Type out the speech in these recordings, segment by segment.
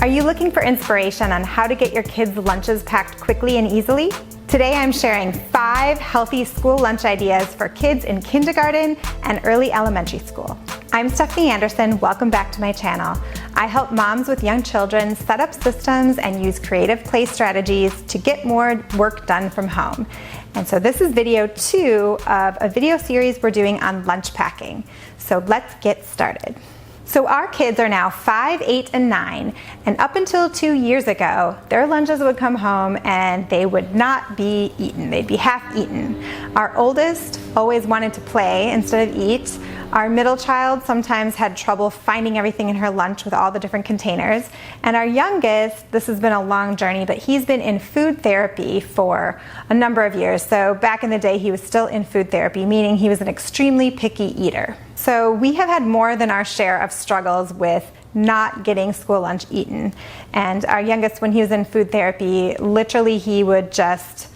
Are you looking for inspiration on how to get your kids' lunches packed quickly and easily? Today I'm sharing 5 healthy school lunch ideas for kids in kindergarten and early elementary school. I'm Stephanie Anderson, welcome back to my channel. I help moms with young children set up systems and use creative play strategies to get more work done from home. And so this is video 2 of a video series we're doing on lunch packing. So let's get started. So our kids are now 5, 8, and 9, and up until 2 years ago, their lunches would come home and they would not be eaten. They'd be half eaten. Our oldest always wanted to play instead of eat. Our middle child sometimes had trouble finding everything in her lunch with all the different containers. And our youngest, this has been a long journey, but he's been in food therapy for a number of years. So back in the day, he was still in food therapy, meaning he was an extremely picky eater. So we have had more than our share of struggles with not getting school lunch eaten. And our youngest, when he was in food therapy, literally he would just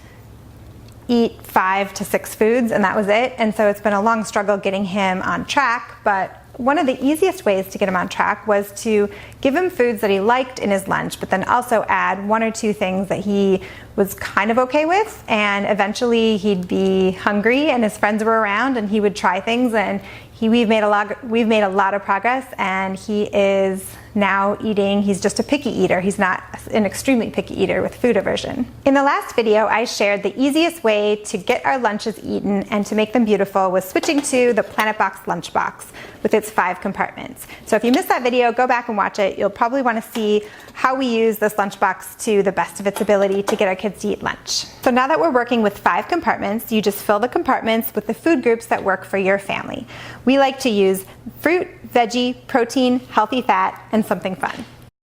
eat 5 to 6 foods and that was it. And so it's been a long struggle getting him on track, but one of the easiest ways to get him on track was to give him foods that he liked in his lunch, but then also add 1 or 2 things that he was kind of okay with, and eventually he'd be hungry and his friends were around and he would try things, and we've made a lot of progress, and he is now eating. He's just a picky eater. He's not an extremely picky eater with food aversion. In the last video, I shared the easiest way to get our lunches eaten and to make them beautiful was switching to the Planet Box lunchbox with its 5 compartments. So if you missed that video, go back and watch it. You'll probably want to see how we use this lunchbox to the best of its ability to get our kids to eat lunch. So now that we're working with 5 compartments, you just fill the compartments with the food groups that work for your family. We like to use fruit, veggie, protein, healthy fat, and something fun.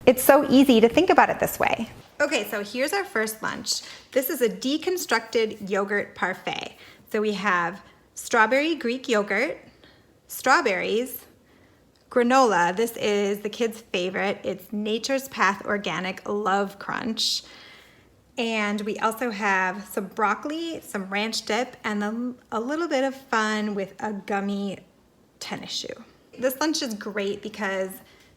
It's so easy to think about it this way. Okay, so here's our first lunch. This is a deconstructed yogurt parfait. So we have strawberry Greek yogurt, strawberries, granola. This is the kids' favorite. It's Nature's Path Organic Love Crunch. And we also have some broccoli, some ranch dip, and a little bit of fun with a gummy tennis shoe. This lunch is great because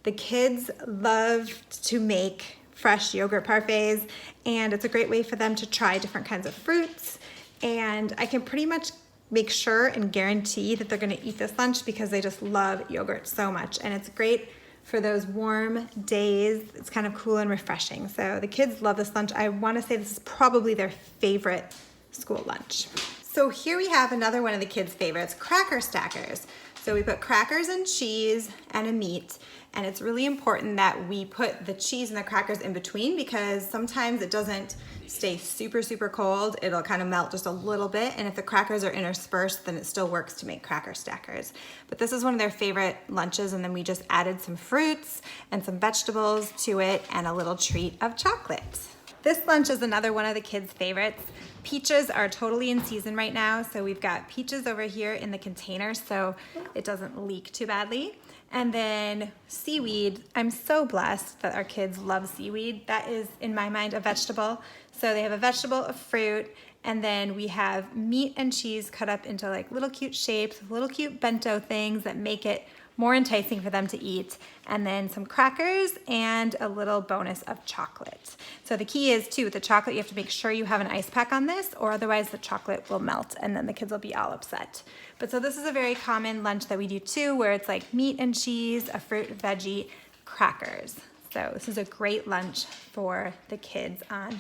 the kids love to make fresh yogurt parfaits, and it's a great way for them to try different kinds of fruits. And I can pretty much make sure and guarantee that they're gonna eat this lunch because they just love yogurt so much. And it's great for those warm days. It's kind of cool and refreshing. So the kids love this lunch. I wanna say this is probably their favorite school lunch. So here we have another one of the kids' favorites, cracker stackers. So we put crackers and cheese and a meat, and it's really important that we put the cheese and the crackers in between because sometimes it doesn't stay super cold. It'll kind of melt just a little bit, and if the crackers are interspersed, then it still works to make cracker stackers. But this is one of their favorite lunches, and then we just added some fruits and some vegetables to it and a little treat of chocolate. This lunch is another one of the kids' favorites. Peaches are totally in season right now, so we've got peaches over here in the container so it doesn't leak too badly. And then seaweed. I'm so blessed that our kids love seaweed. That is, in my mind, a vegetable. So they have a vegetable, a fruit, and then we have meat and cheese cut up into like little cute shapes, little cute bento things that make it more enticing for them to eat, and then some crackers and a little bonus of chocolate. So the key is too, with the chocolate, you have to make sure you have an ice pack on this, or otherwise the chocolate will melt and then the kids will be all upset. But so this is a very common lunch that we do too, where it's like meat and cheese, a fruit, veggie, crackers. So this is a great lunch for the kids on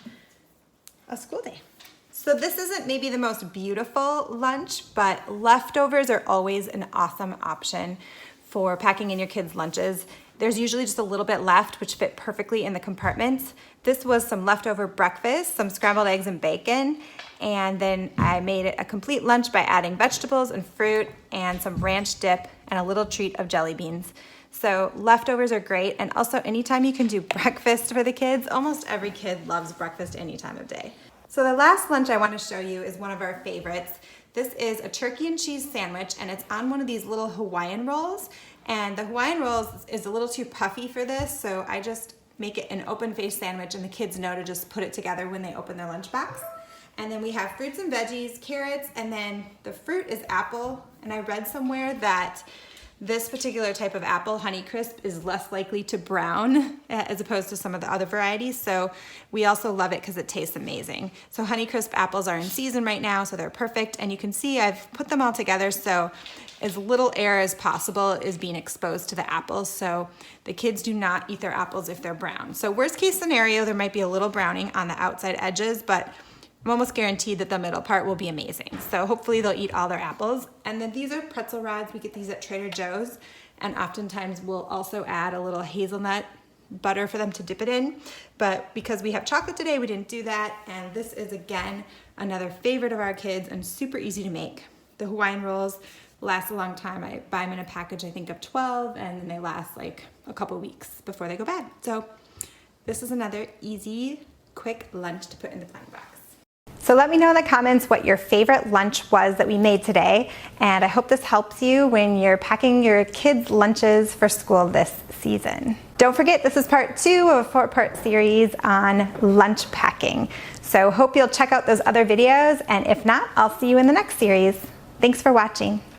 a school day. So this isn't maybe the most beautiful lunch, but leftovers are always an awesome option for packing in your kids' lunches. There's usually just a little bit left, which fit perfectly in the compartments. This was some leftover breakfast, some scrambled eggs and bacon, and then I made it a complete lunch by adding vegetables and fruit and some ranch dip and a little treat of jelly beans. So leftovers are great, and also anytime you can do breakfast for the kids, almost every kid loves breakfast any time of day. So the last lunch I want to show you is one of our favorites. This is a turkey and cheese sandwich, and it's on one of these little Hawaiian rolls. And the Hawaiian Rolls is a little too puffy for this, so I just make it an open-faced sandwich, and the kids know to just put it together when they open their lunchbox. And then we have fruits and veggies, carrots, and then the fruit is apple. And I read somewhere that This particular type of apple, Honeycrisp, is less likely to brown as opposed to some of the other varieties. So we also love it because it tastes amazing. So Honeycrisp apples are in season right now, so they're perfect. And you can see I've put them all together so as little air as possible is being exposed to the apples. So the kids do not eat their apples if they're brown. So worst case scenario, there might be a little browning on the outside edges, but I'm almost guaranteed that the middle part will be amazing. So hopefully they'll eat all their apples. And then these are pretzel rods. We get these at Trader Joe's. And oftentimes we'll also add a little hazelnut butter for them to dip it in. But because we have chocolate today, we didn't do that. And this is, again, another favorite of our kids and super easy to make. The Hawaiian Rolls last a long time. I buy them in a package, I think, of 12, and then they last like a couple weeks before they go bad. So this is another easy, quick lunch to put in the planning box. So let me know in the comments what your favorite lunch was that we made today, and I hope this helps you when you're packing your kids' lunches for school this season. Don't forget, this is part 2 of a 4-part series on lunch packing. So hope you'll check out those other videos, and if not, I'll see you in the next series. Thanks for watching.